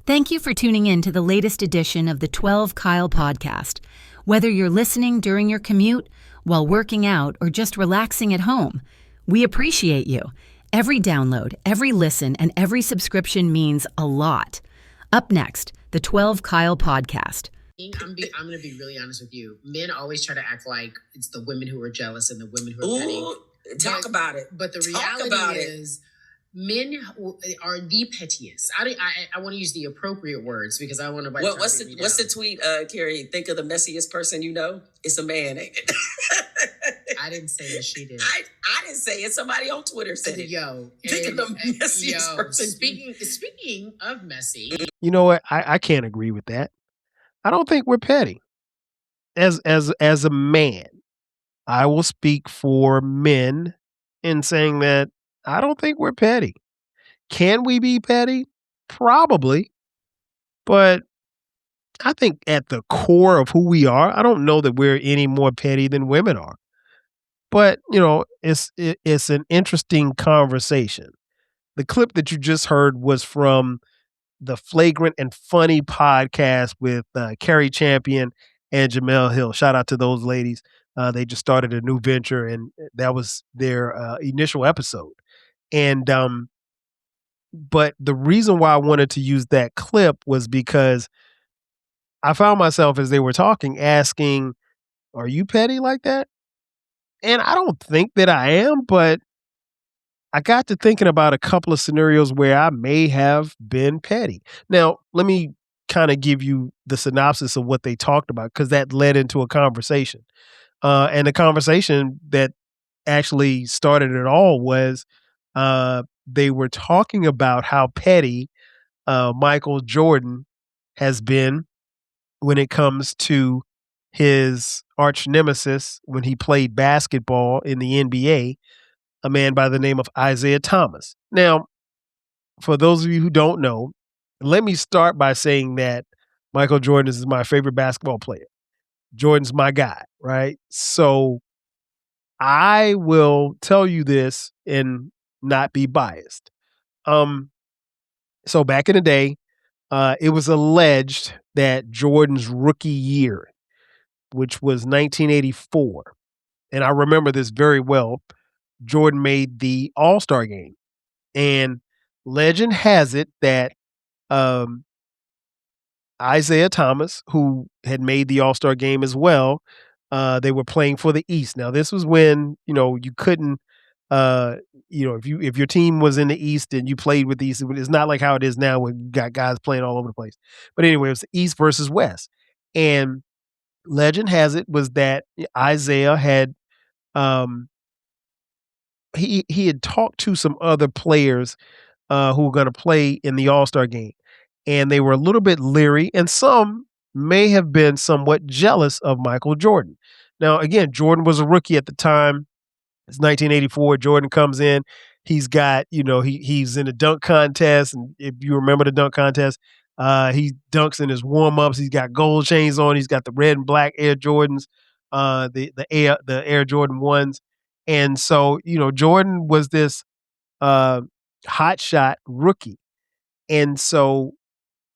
Thank you for tuning in to the latest edition of the 12 Kyle podcast. Whether you're listening during your commute, while working out, or just relaxing at home, we appreciate you. Every download, every listen, and every subscription means a lot. Up next, the 12 Kyle podcast. I'm going to be really honest with you. Men always try to act like it's the women who are jealous and the women who are petty. Talk about it. But the reality is men are the pettiest. I want to use the appropriate words because I want to. What's the tweet, Carrie? Think of the messiest person you know. It's a man, ain't it? I didn't say that, she did. I didn't say it. Somebody on Twitter said it. Think of the messiest person. Speaking of messy, you know what? I can't agree with that. I don't think we're petty. As a man, I will speak for men in saying that I don't think we're petty. Can we be petty? Probably. But I think at the core of who we are, I don't know that we're any more petty than women are. But, it's an interesting conversation. The clip that you just heard was from the Flagrant and Funny podcast with Carrie Champion and Jamel Hill. Shout out to those ladies. They just started a new venture, and that was their initial episode. And but the reason why I wanted to use that clip was because I found myself as they were talking asking, "Are you petty like that?" And I don't think that I am, but I got to thinking about a couple of scenarios where I may have been petty. Now, let me kind of give you the synopsis of what they talked about, because that led into a conversation. And the conversation that actually started it all was they were talking about how petty Michael Jordan has been when it comes to his arch nemesis when he played basketball in the NBA, a man by the name of Isiah Thomas. Now, for those of you who don't know, let me start by saying that Michael Jordan is my favorite basketball player. Jordan's my guy, right? So I will tell you this and not be biased. So back in the day, it was alleged that Jordan's rookie year, which was 1984, and I remember this very well, Jordan made the All-Star game. And legend has it that Isiah Thomas, who had made the All-Star game as well, they were playing for the East. Now, this was when, you couldn't, if your team was in the East and you played with the East, it's not like how it is now when you got guys playing all over the place. But anyway, it was the East versus West. And legend has it was that Isiah had, he had talked to some other players who were going to play in the All-Star game, and they were a little bit leery, and some may have been somewhat jealous of Michael Jordan. Now, again, Jordan was a rookie at the time. It's 1984. Jordan comes in. He's got, he's in a dunk contest, and if you remember the dunk contest, he dunks in his warm-ups. He's got gold chains on. He's got the red and black Air Jordans, the Air Jordan 1s. And so, Jordan was this hotshot rookie. And so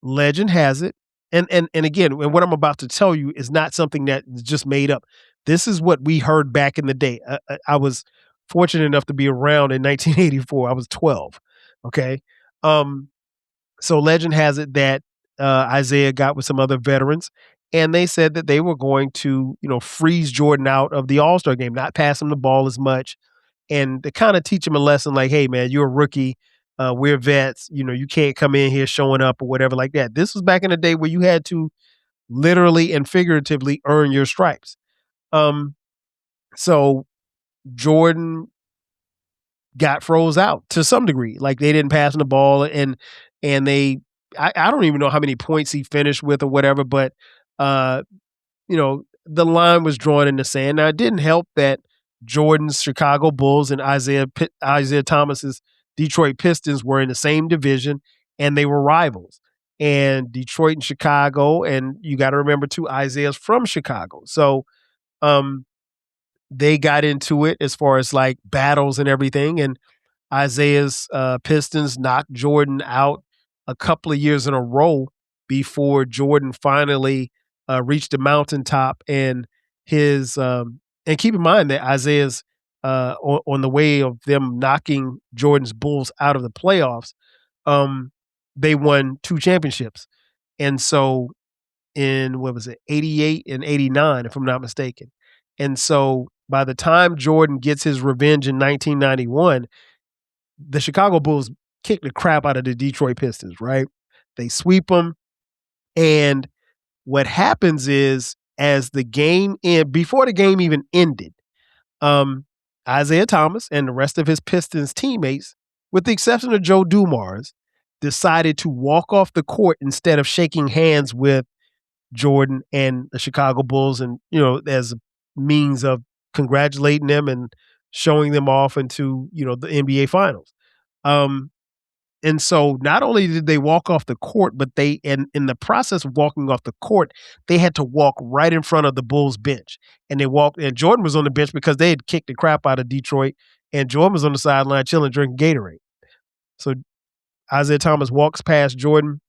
legend has it. And again, and what I'm about to tell you is not something that is just made up. This is what we heard back in the day. I was fortunate enough to be around in 1984. I was 12. Okay. So legend has it that Isiah got with some other veterans, and they said that they were going to, freeze Jordan out of the All-Star game, not pass him the ball as much, and to kind of teach him a lesson like, hey, man, you're a rookie. We're vets. You can't come in here showing up or whatever like that. This was back in the day where you had to literally and figuratively earn your stripes. So Jordan got froze out to some degree. Like, they didn't pass him the ball, and they, I don't even know how many points he finished with or whatever, but the line was drawn in the sand. Now, it didn't help that Jordan's Chicago Bulls and Isiah Thomas's Detroit Pistons were in the same division, and they were rivals. And Detroit and Chicago, and you got to remember too, Isiah's from Chicago. So they got into it as far as like battles and everything. And Isiah's Pistons knocked Jordan out a couple of years in a row before Jordan finally reached the mountaintop. And and keep in mind that Isaiah's on the way of them knocking Jordan's Bulls out of the playoffs. They won 2 championships. And so in, what was it, 88 and 89, if I'm not mistaken. And so by the time Jordan gets his revenge in 1991, the Chicago Bulls kick the crap out of the Detroit Pistons, right? They sweep them. And what happens is, as the game before the game even ended, Isiah Thomas and the rest of his Pistons teammates, with the exception of Joe Dumars, decided to walk off the court instead of shaking hands with Jordan and the Chicago Bulls, and as a means of congratulating them and showing them off into the NBA Finals. And so not only did they walk off the court, but they, in the process of walking off the court, they had to walk right in front of the Bulls bench. And and Jordan was on the bench because they had kicked the crap out of Detroit, and Jordan was on the sideline chilling, drinking Gatorade. So Isiah Thomas walks past Jordan,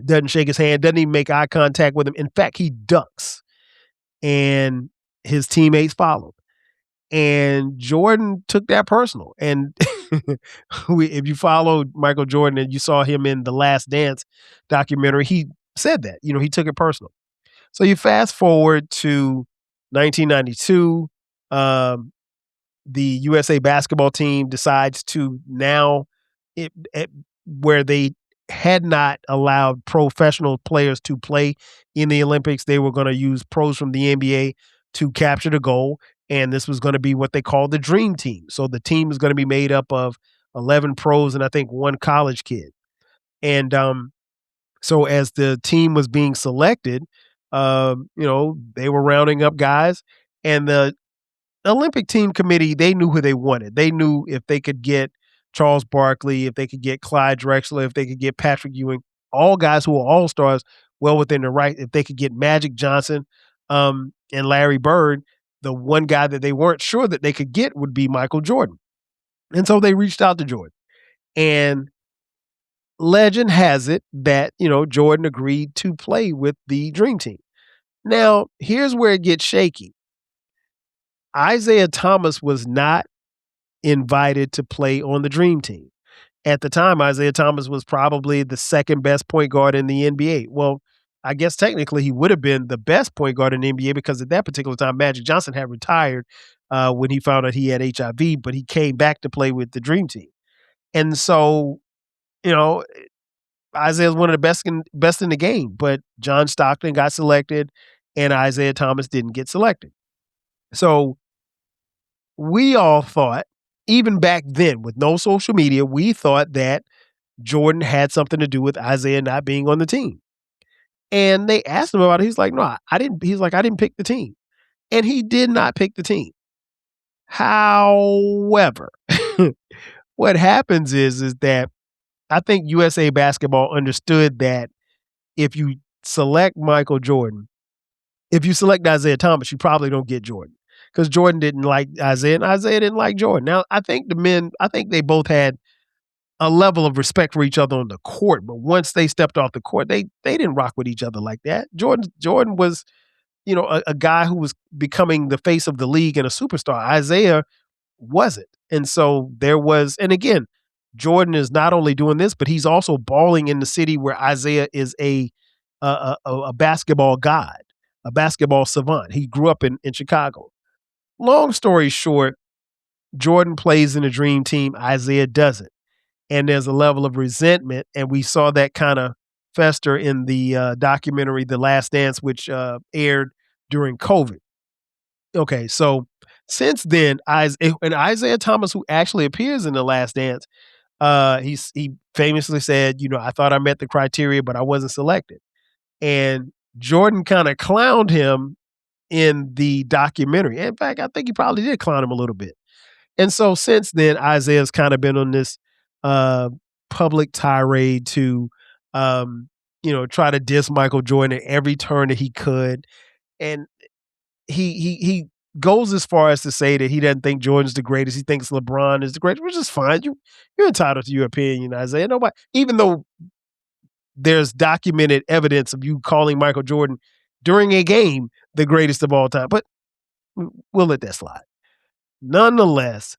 doesn't shake his hand, doesn't even make eye contact with him. In fact, he ducks, and his teammates followed. And Jordan took that personal. And if you followed Michael Jordan and you saw him in the Last Dance documentary, he said that, he took it personal. So you fast forward to 1992, the USA basketball team decides to now, where they had not allowed professional players to play in the Olympics, they were going to use pros from the NBA to capture the goal. And this was going to be what they called the dream team. So the team is going to be made up of 11 pros and I think 1 college kid. And so as the team was being selected, they were rounding up guys, and the Olympic team committee, they knew who they wanted. They knew if they could get Charles Barkley, if they could get Clyde Drexler, if they could get Patrick Ewing, all guys who are all-stars, well within their right. If they could get Magic Johnson and Larry Bird, the one guy that they weren't sure that they could get would be Michael Jordan. And so they reached out to Jordan. And legend has it that, Jordan agreed to play with the Dream Team. Now, here's where it gets shaky. Isiah Thomas was not invited to play on the Dream Team. At the time, Isiah Thomas was probably the second best point guard in the NBA. Well, I guess technically he would have been the best point guard in the NBA because at that particular time, Magic Johnson had retired when he found out he had HIV, but he came back to play with the Dream Team. And so, Isiah is one of the best in the game, but John Stockton got selected and Isiah Thomas didn't get selected. So we all thought, even back then with no social media, we thought that Jordan had something to do with Isiah not being on the team. And they asked him about it. He's like, no, I didn't. He's like, I didn't pick the team. And he did not pick the team. However, what happens is that I think USA Basketball understood that if you select Michael Jordan, if you select Isiah Thomas, you probably don't get Jordan because Jordan didn't like Isiah and Isiah didn't like Jordan. Now, I think they both had a level of respect for each other on the court, but once they stepped off the court, they didn't rock with each other like that. Jordan was, a guy who was becoming the face of the league and a superstar. Isiah wasn't. And so and again, Jordan is not only doing this, but he's also balling in the city where Isiah is a basketball god, a basketball savant. He grew up in Chicago. Long story short, Jordan plays in the Dream Team. Isiah doesn't. And there's a level of resentment. And we saw that kind of fester in the documentary, The Last Dance, which aired during COVID. Okay, so since then, and Isiah Thomas, who actually appears in The Last Dance, he famously said, I thought I met the criteria, but I wasn't selected. And Jordan kind of clowned him in the documentary. In fact, I think he probably did clown him a little bit. And so since then, Isiah's kind of been on this public tirade to, try to diss Michael Jordan at every turn that he could. And he goes as far as to say that he doesn't think Jordan's the greatest. He thinks LeBron is the greatest, which is fine. You're entitled to your opinion, Isiah. Nobody, even though there's documented evidence of you calling Michael Jordan during a game the greatest of all time. But we'll let that slide. Nonetheless,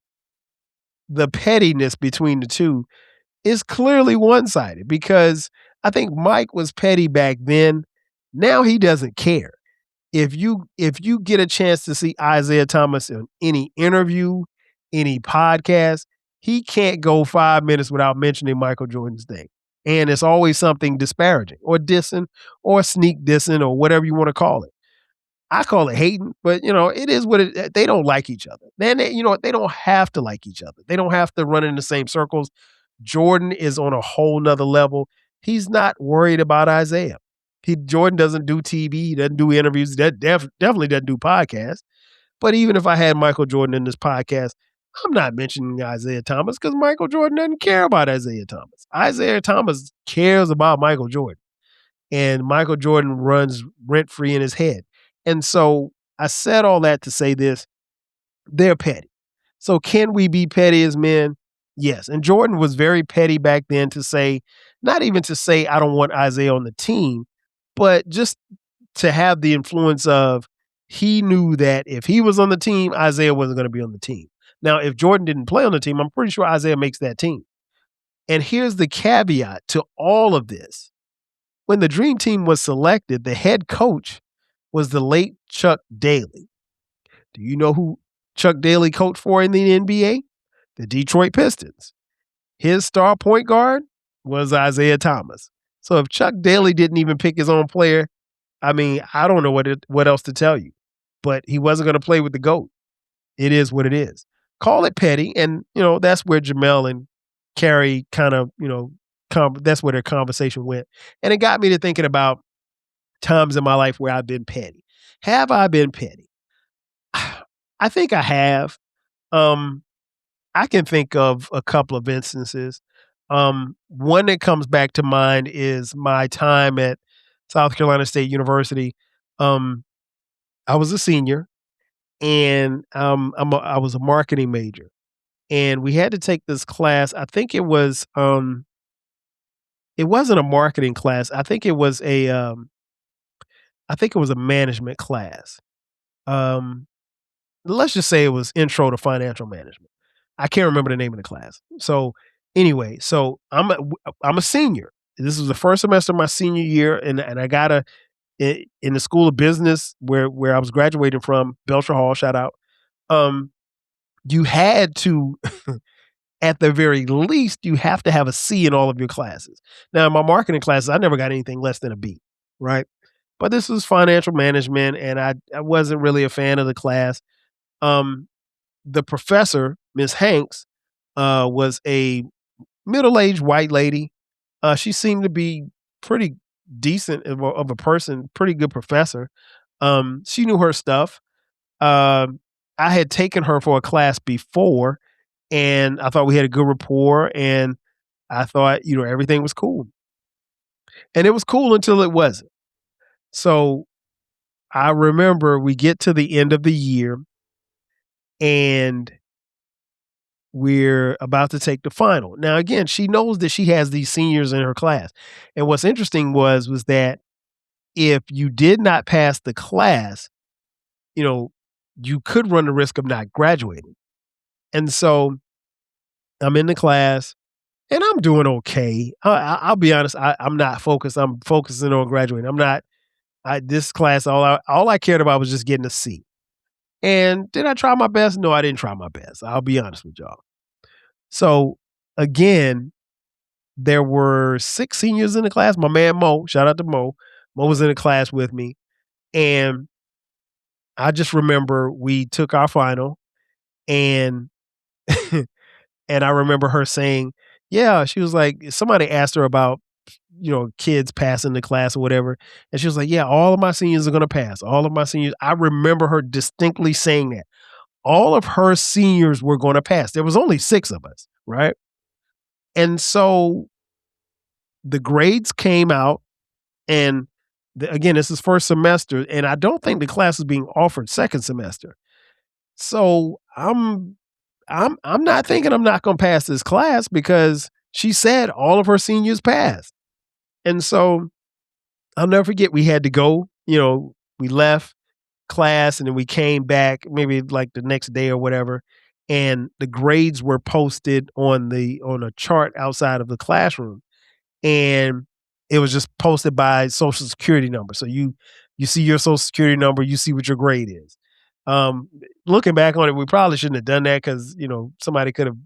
the pettiness between the two is clearly one-sided because I think Mike was petty back then. Now he doesn't care. If you get a chance to see Isiah Thomas in any interview, any podcast, he can't go 5 minutes without mentioning Michael Jordan's name. And it's always something disparaging or dissing or sneak dissing or whatever you want to call it. I call it hating, but it is what it. They don't like each other. Then they don't have to like each other. They don't have to run in the same circles. Jordan is on a whole nother level. He's not worried about Isiah. Jordan doesn't do TV. He doesn't do interviews. He definitely doesn't do podcasts. But even if I had Michael Jordan in this podcast, I'm not mentioning Isiah Thomas because Michael Jordan doesn't care about Isiah Thomas. Isiah Thomas cares about Michael Jordan. And Michael Jordan runs rent-free in his head. And so I said all that to say this. They're petty. So can we be petty as men? Yes. And Jordan was very petty back then to say, not even to say I don't want Isiah on the team, but just to have the influence of he knew that if he was on the team, Isiah wasn't going to be on the team. Now, if Jordan didn't play on the team, I'm pretty sure Isiah makes that team. And here's the caveat to all of this. When the Dream Team was selected, the head coach was the late Chuck Daly. Do you know who Chuck Daly coached for in the NBA? The Detroit Pistons. His star point guard was Isiah Thomas. So if Chuck Daly didn't even pick his own player, I mean, I don't know what else to tell you. But he wasn't going to play with the GOAT. It is what it is. Call it petty, and that's where Jamel and Carrie kind of, that's where their conversation went. And it got me to thinking about times in my life where I've been petty. Have I been petty? I think I have. I can think of a couple of instances. One that comes back to mind is my time at South Carolina State University. I was a senior, and I was a marketing major, and we had to take this class. I think it was it wasn't a marketing class. I think it was a management class. Let's just say it was Intro to Financial Management. I can't remember the name of the class. So anyway, I'm a senior. This was the first semester of my senior year, and I got in the School of Business where I was graduating from, Belcher Hall, shout out. You had to, at the very least, you have to have a C in all of your classes. Now, in my marketing classes, I never got anything less than a B, right? But this was financial management, and I wasn't really a fan of the class. The professor, Miss Hanks, was a middle-aged white lady. She seemed to be pretty decent of a person, pretty good professor. She knew her stuff. I had taken her for a class before, and I thought we had a good rapport, and I thought, everything was cool. And it was cool until it wasn't. So I remember we get to the end of the year, and we're about to take the final. Now, again, she knows that she has these seniors in her class. And what's interesting was that if you did not pass the class, you could run the risk of not graduating. And so I'm in the class and I'm doing okay. I'll be honest. I'm not focused. I'm focusing on graduating. This class, all I cared about was just getting a C. And did I try my best? No, I didn't try my best. I'll be honest with y'all. So again, there were 6 seniors in the class. My man Mo, shout out to Mo. Mo was in the class with me. And I just remember we took our final, and and I remember her saying, yeah, she was like, somebody asked her about, kids passing the class or whatever. And she was like, yeah, all of my seniors are going to pass. All of my seniors. I remember her distinctly saying that. All of her seniors were going to pass. There was only 6 of us, right? And so the grades came out, and again, this is first semester, and I don't think the class is being offered second semester. So I'm not thinking I'm not going to pass this class because she said all of her seniors passed. And so I'll never forget, we had to go, we left class and then we came back maybe like the next day or whatever. And the grades were posted on a chart outside of the classroom. And it was just posted by social security number. So you see your social security number, you see what your grade is. Looking back on it, we probably shouldn't have done that because, somebody could have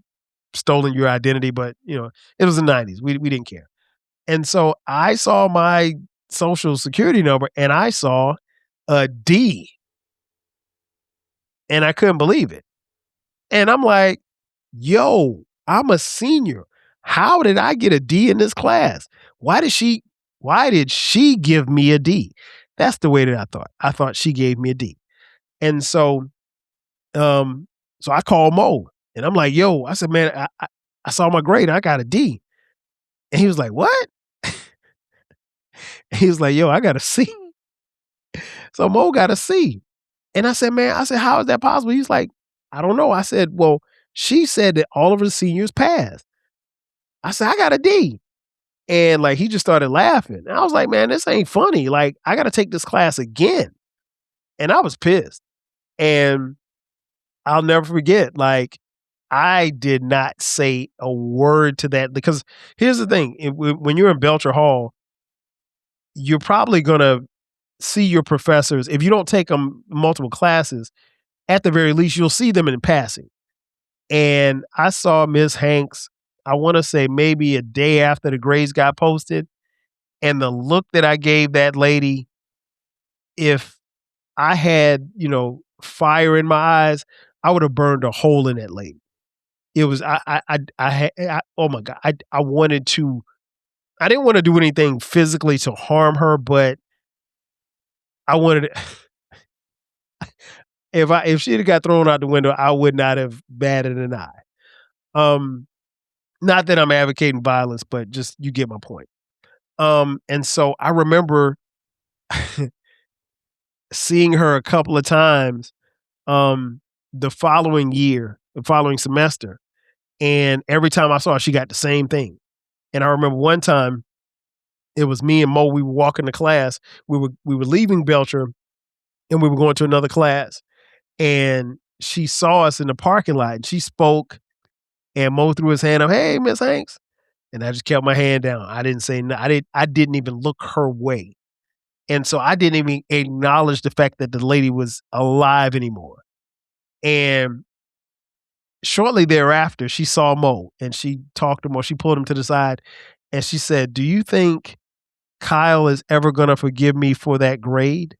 stolen your identity, but it was the 90s. We didn't care. And so I saw my social security number and I saw a D. And I couldn't believe it. And I'm like, yo, I'm a senior. How did I get a D in this class? Why did she give me a D? That's the way that I thought. I thought she gave me a D. And so so I called Mo and I'm like, yo, I said, man, I saw my grade. I got a D. And he was like, what? He was like, yo, I got a C. So Mo got a C. And I said, how is that possible? He's like, I don't know. I said, well, she said that all of her seniors passed. I said, I got a D. And like, he just started laughing. And I was like, man, this ain't funny. Like, I got to take this class again. And I was pissed. And I'll never forget, like, I did not say a word to that because here's the thing. When you're in Belcher Hall, you're probably going to see your professors. If you don't take them multiple classes, at the very least, you'll see them in passing. And I saw Miss Hanks, I want to say maybe a day after the grades got posted. And the look that I gave that lady, if I had, fire in my eyes, I would have burned a hole in that lady. It was, oh my God, I wanted to, I didn't want to do anything physically to harm her, but I wanted to, if she'd have got thrown out the window, I would not have batted an eye. Not that I'm advocating violence, but just you get my point. And so I remember seeing her a couple of times the following semester. And every time I saw her, she got the same thing. And I remember one time, it was me and Mo, we were walking to class. We were leaving Belcher and we were going to another class. And she saw us in the parking lot and she spoke and Mo threw his hand up, hey, Miss Hanks. And I just kept my hand down. I didn't say no. I didn't even look her way. And so I didn't even acknowledge the fact that the lady was alive anymore. And shortly thereafter, she saw Mo and she talked to Mo. She pulled him to the side and she said, do you think Kyle is ever going to forgive me for that grade?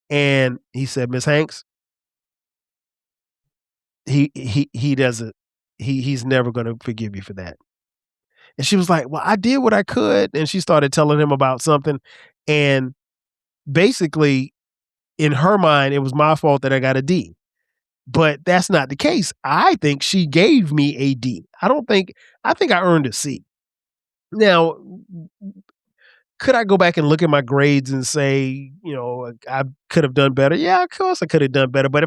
And he said, Miss Hanks, he doesn't, he's never going to forgive you for that. And she was like, well, I did what I could. And she started telling him about something. And basically, in her mind, it was my fault that I got a D. But that's not the case. I think she gave me a D. I think I earned a C. Now, could I go back and look at my grades and say, I could have done better? Yeah, of course I could have done better. But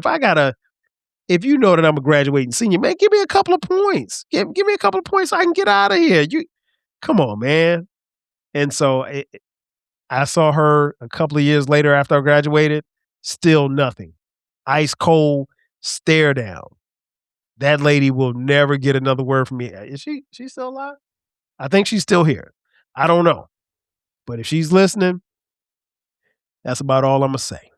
if you know that I'm a graduating senior, man, give me a couple of points. Give me a couple of points so I can get out of here. Come on, man. And so I saw her a couple of years later after I graduated, still nothing. Ice cold stare down. That lady will never get another word from me. Is she still alive? I think she's still here. I don't know. But if she's listening, that's about all I'm going to say.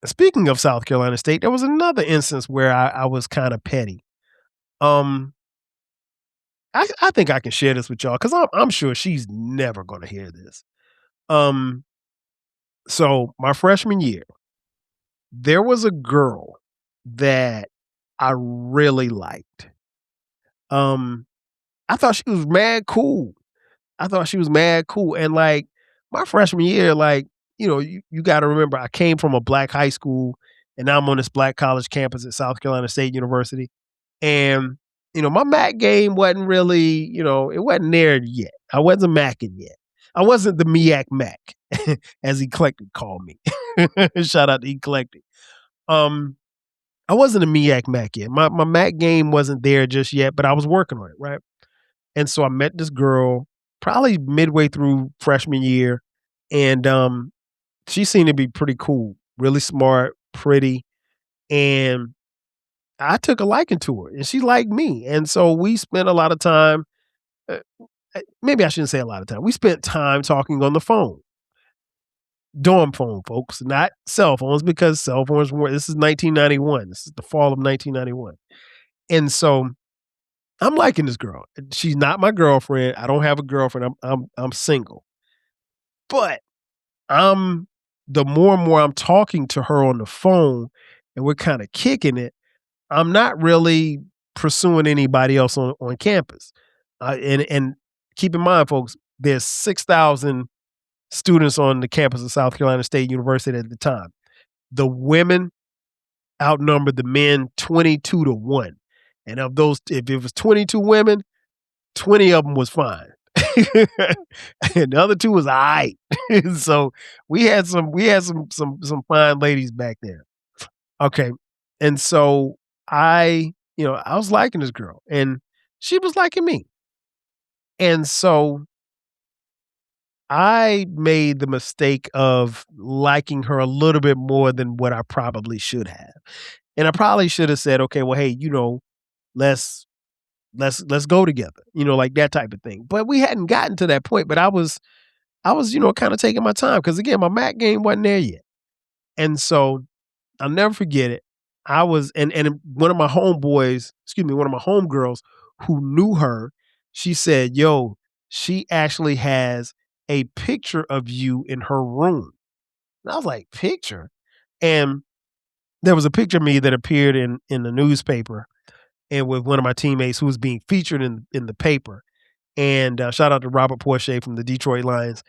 Speaking of South Carolina State, there was another instance where I was kind of petty. I think I can share this with y'all because I'm sure she's never going to hear this. So my freshman year, there was a girl that I really liked. I thought she was mad cool. And like my freshman year, like, you got to remember, I came from a black high school and now I'm on this black college campus at South Carolina State University. And, my MAC game wasn't really, it wasn't there yet. I wasn't macking yet. I wasn't the MEAC Mac, as Eclectic called me. Shout out to Eclectic. I wasn't a MEAC Mac yet. My MAC game wasn't there just yet, but I was working on it, right? And so I met this girl probably midway through freshman year, and she seemed to be pretty cool, really smart, pretty, and I took a liking to her, and she liked me, and so we spent a lot of time. Uh, Maybe I shouldn't say a lot of time. We spent time talking on the phone, dorm phone, folks, not cell phones, because cell phones were. This is 1991. This is the fall of 1991, and so I'm liking this girl. She's not my girlfriend. I don't have a girlfriend. I'm single. But I'm the more and more I'm talking to her on the phone and we're kind of kicking it, I'm not really pursuing anybody else on campus. And keep in mind, folks, there's 6,000 students on the campus of South Carolina State University at the time. The women outnumbered the men 22-1. And of those, if it was 22 women, 20 of them was fine. And the other two was all right. So we had some fine ladies back there. Okay. And so I was liking this girl and she was liking me. And so I made the mistake of liking her a little bit more than what I probably should have. And I probably should have said, okay, well, hey, let's go together, like that type of thing. But we hadn't gotten to that point. But I was, kind of taking my time because again, my Mac game wasn't there yet. And so I'll never forget it. I was, and one of my homeboys, one of my homegirls who knew her, she said, yo, she actually has a picture of you in her room. And I was like, picture? And there was a picture of me that appeared in the newspaper and with one of my teammates who was being featured in the paper. And shout out to Robert Porsche from the Detroit Lions.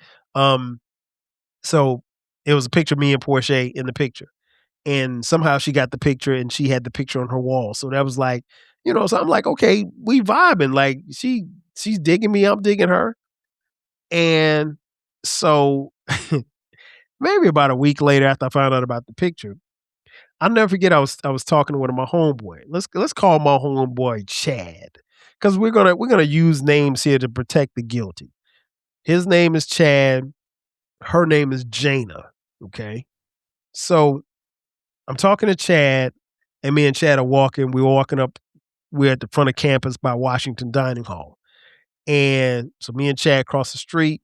So it was a picture of me and Porsche in the picture. And somehow she got the picture and she had the picture on her wall. So that was like, so I'm like, okay, we vibing. Like she's digging me, I'm digging her. And so maybe about a week later after I found out about the picture, I'll never forget I was talking to one of my homeboy. Let's call my homeboy Chad. Because we're gonna use names here to protect the guilty. His name is Chad. Her name is Jana. Okay. So I'm talking to Chad, and me and Chad are walking. We're walking up. We're at the front of campus by Washington Dining Hall. And so me and Chad cross the street,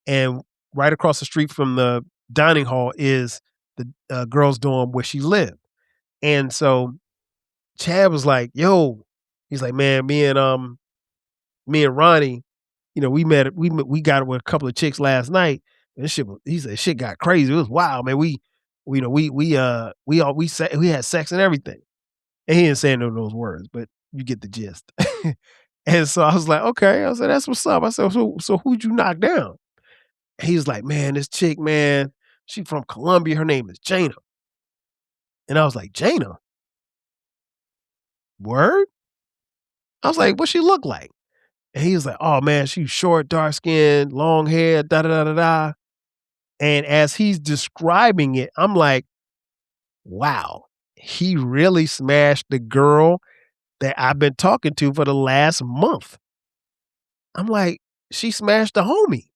and right across the street from the dining hall is the girls' dorm where she lived. And so Chad was like, yo, he's like, man, me and Ronnie, we got it with a couple of chicks last night. And he said shit got crazy. It was wild, man. We had sex and everything. And he didn't say no of those words, but you get the gist. And so I was like, okay. I said, that's what's up. I said, so who'd you knock down? And he was like, man, this chick, man, she from Columbia. Her name is Jana. And I was like, Jana? Word? I was like, what she look like? And he was like, oh man, she's short, dark skinned, long hair, da da da da da. And as he's describing it, I'm like, wow, he really smashed the girl that I've been talking to for the last month. I'm like, she smashed the homie.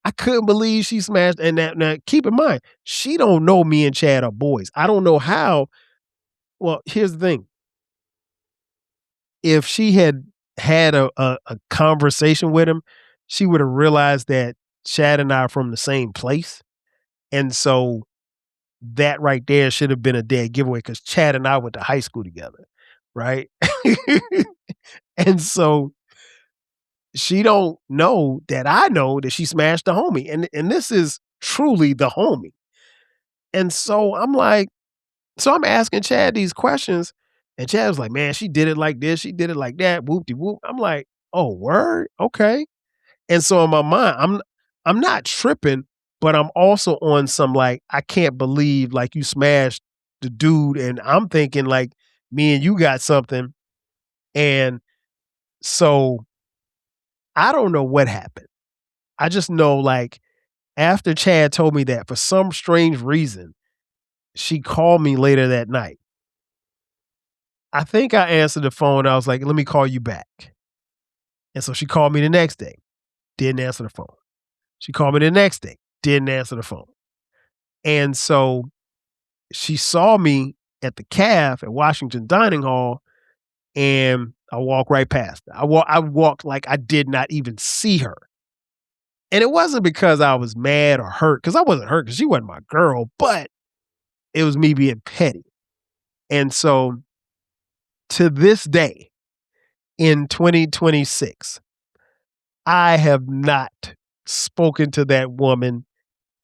I couldn't believe she smashed. And now keep in mind, she don't know me and Chad are boys. I don't know how. Well, here's the thing. If she had a conversation with him, she would have realized that Chad and I are from the same place. And so that right there should have been a dead giveaway because Chad and I went to high school together. Right. And so she don't know that I know that she smashed the homie. And this is truly the homie. And so I'm like, so I'm asking Chad these questions. And Chad was like, man, she did it like this. She did it like that. Whoop-de-whoop. I'm like, oh, word? Okay. And so in my mind, I'm not tripping, but I'm also on some like, I can't believe like you smashed the dude. And I'm thinking like me and you got something. And so I don't know what happened. I just know like after Chad told me that for some strange reason, she called me later that night. I think I answered the phone. I was like, let me call you back. And so she called me the next day, didn't answer the phone. She called me the next day, didn't answer the phone. And so she saw me at the calf at Washington Dining Hall, and I walked right past her. I walked like I did not even see her. And it wasn't because I was mad or hurt, because I wasn't hurt because she wasn't my girl, but it was me being petty. And so to this day, in 2026, I have not spoken to that woman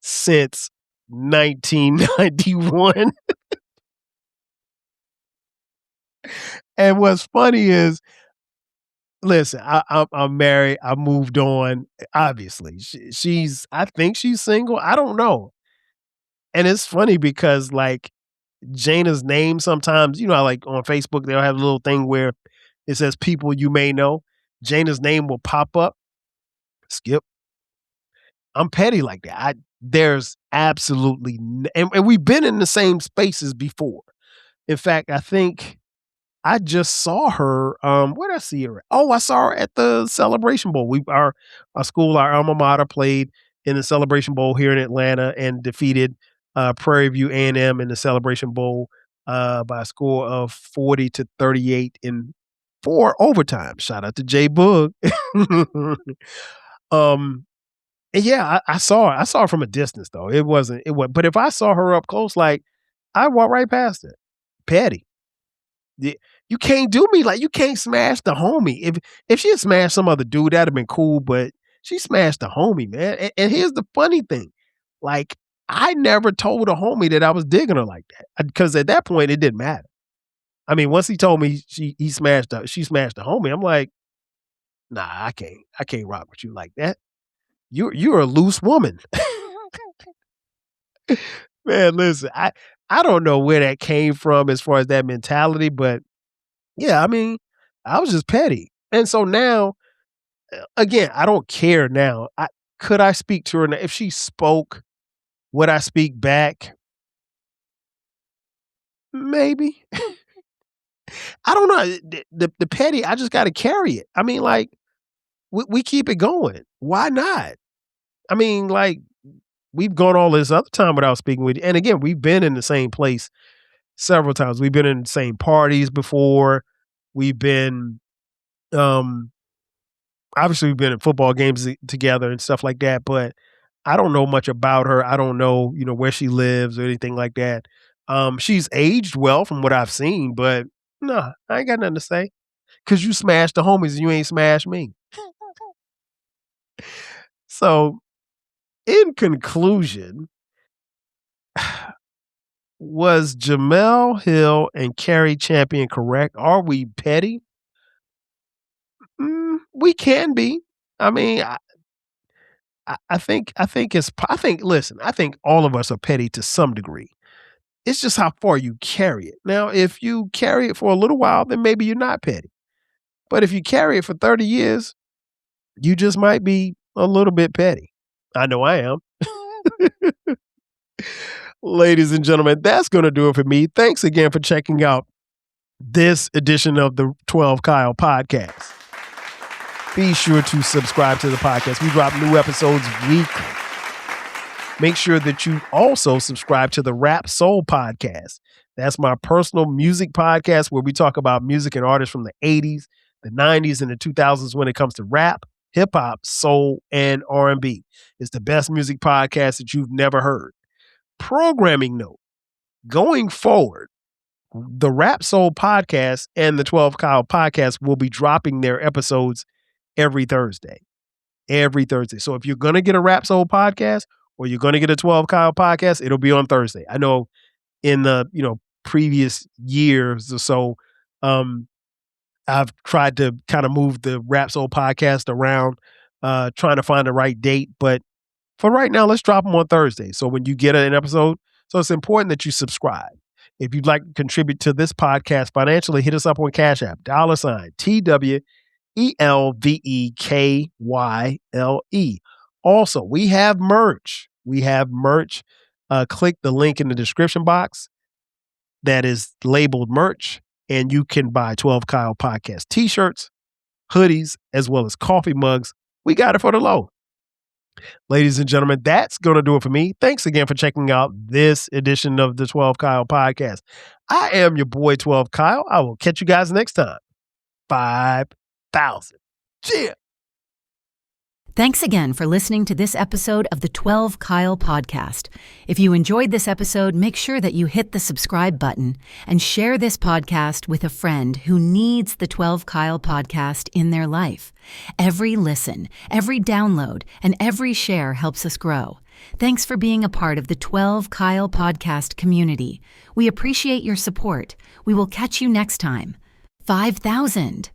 since 1991. And what's funny is, listen, I'm married. I moved on. Obviously, I think she's single. I don't know. And it's funny because like Jana's name sometimes, like on Facebook, they'll have a little thing where it says people you may know. Jana's name will pop up. Skip. I'm petty like that. There's absolutely, and we've been in the same spaces before. In fact, I think I just saw her. Where did I see her? Oh, I saw her at the Celebration Bowl. Our school, our alma mater, played in the Celebration Bowl here in Atlanta and defeated Prairie View A&M in the Celebration Bowl by a score of 40-38 in 4 overtimes. Shout out to Jay Boog. And yeah, I saw her. I saw her from a distance though. It wasn't. But if I saw her up close, like I walk right past it. Petty. You can't do me like you can't smash the homie. If she had smashed some other dude, that'd have been cool. But she smashed the homie, man. And here's the funny thing, like I never told a homie that I was digging her like that, because at that point it didn't matter. I mean, once he told me she smashed the homie, I'm like, nah, I can't rock with you like that. You're a loose woman. Man, listen, I don't know where that came from as far as that mentality, but yeah, I mean, I was just petty. And so now, again, I don't care now. Could I speak to her now? If she spoke, would I speak back? Maybe. I don't know. The petty, I just got to carry it. I mean, like, we keep it going. Why not? I mean, like, we've gone all this other time without speaking with you. And again, we've been in the same place several times. We've been in the same parties before. We've been, obviously we've been at football games together and stuff like that, but I don't know much about her. I don't know, where she lives or anything like that. She's aged well from what I've seen, but nah, I ain't got nothing to say. Cause you smashed the homies and you ain't smashed me. So in conclusion, was Jamel Hill and Carrie Champion correct? Are we petty? We can be. I mean, I think listen, I think all of us are petty to some degree. It's just how far you carry it. Now, if you carry it for a little while, then maybe you're not petty. But if you carry it for 30 years, you just might be a little bit petty. I know I am. Ladies and gentlemen, that's going to do it for me. Thanks again for checking out this edition of the 12 Kyle podcast. Be sure to subscribe to the podcast. We drop new episodes weekly. Make sure that you also subscribe to the Rap Soul podcast. That's my personal music podcast where we talk about music and artists from the 80s, the 90s, and the 2000s when it comes to rap, hip hop, soul, and R&B. It's the best music podcast that you've never heard. Programming note, going forward, the Rap Soul podcast and the 12 Kyle podcast will be dropping their episodes every Thursday. So if you're going to get a Rap Soul podcast or you're going to get a 12 Kyle podcast, it'll be on Thursday. I know in the, previous years or so, I've tried to kind of move the Rap Soul podcast around, trying to find the right date. But for right now, let's drop them on Thursday. So when you get an episode, so it's important that you subscribe. If you'd like to contribute to this podcast financially, hit us up on Cash App, $TWELVEKYLE. Also, we have merch. Click the link in the description box that is labeled merch, and you can buy 12 Kyle podcast t-shirts, hoodies, as well as coffee mugs. We got it for the low. Ladies and gentlemen, that's going to do it for me. Thanks again for checking out this edition of the 12 Kyle podcast. I am your boy, 12 Kyle. I will catch you guys next time. 5,000. Cheers. Thanks again for listening to this episode of the 12 Kyle podcast. If you enjoyed this episode, make sure that you hit the subscribe button and share this podcast with a friend who needs the 12 Kyle podcast in their life. Every listen, every download, and every share helps us grow. Thanks for being a part of the 12 Kyle podcast community. We appreciate your support. We will catch you next time. 5,000.